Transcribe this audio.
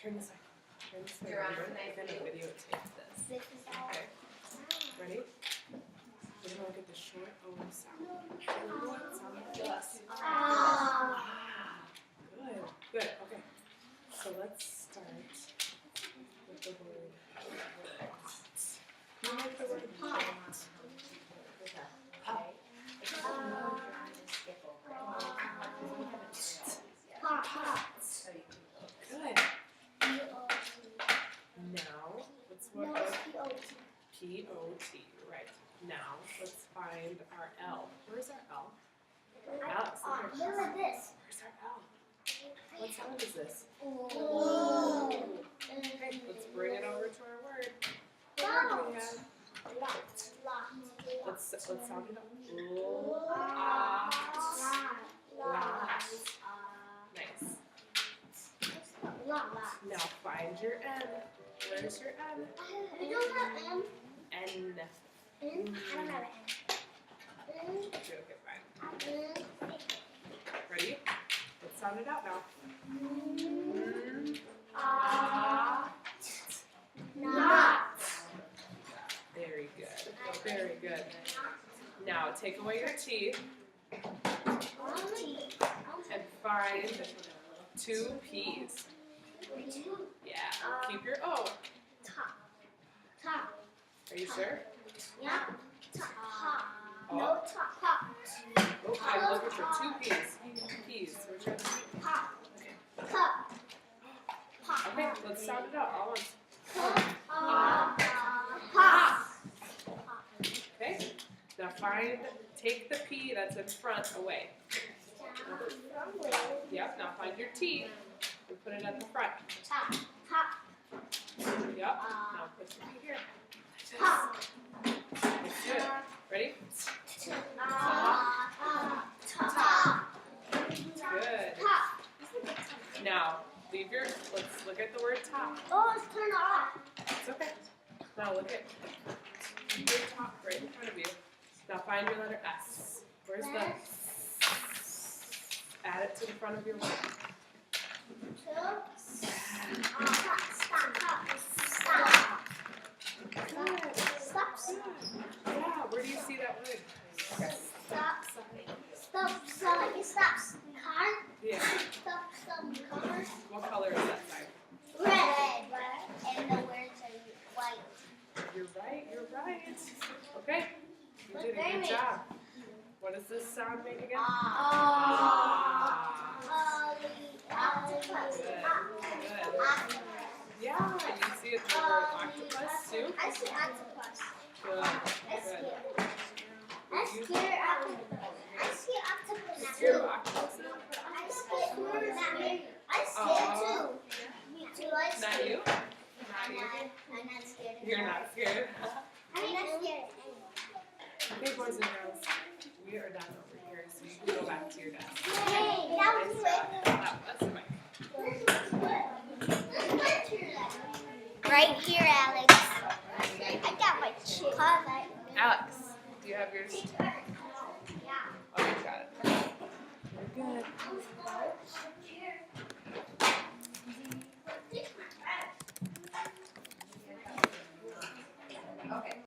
Turn this way. Turn this way. You're on Remember? tonight. We're gonna videotape this. Okay. Ready? We're gonna look at the short O sound. What sound to us? Good. Good. Okay. So let's start with the word pot. You like the word pot? Good. Now, let's work with P-O-T, right. Now, let's find our L. Where's our L? Alex, look here. Where's our L? What sound is this? Okay, let's bring it over to our word. What word do we have? Let's sound it up. Nice. Now find your N. Where's your N? N. Okay, fine. Ready? Let's sound it out now. Very good. Very good. Now take away your T and find two P's. Yeah. Keep your O. Are you sure? Oh. Okay, look at your two P's. P's. Where's your other P? Okay, let's sound it out. All once. Okay. Now take the P that's in front away. Yep. Now find your T and put it at the front. Yep. Now put your P here. Let's do it. Ready? Good. Now let's look at the word top. It's okay. Now look at your top right in front of you. Now find your letter S. Where's the add it to the front of your word. Yeah, where do you see that word? Okay. Yeah. What color is that sign? And the words are white. You're right, you're right. Okay, you did a good job. What does this sound make again? Good. Yeah, you see it the word octopus too? I see octopus. Good, good. I see octopus You're too. an octopus now? I see it too. Me too. I see Not it. you? Not you? I'm not scared. You're not scared? I'm not scared. Okay, boys and girls, we are done over here, so you can go back to your desk. Hey, that was Nice quick. job. That's the mic. Right here, Alex. I got my chip. Alex, do you have yours? Yeah. Oh, you got it. You're good.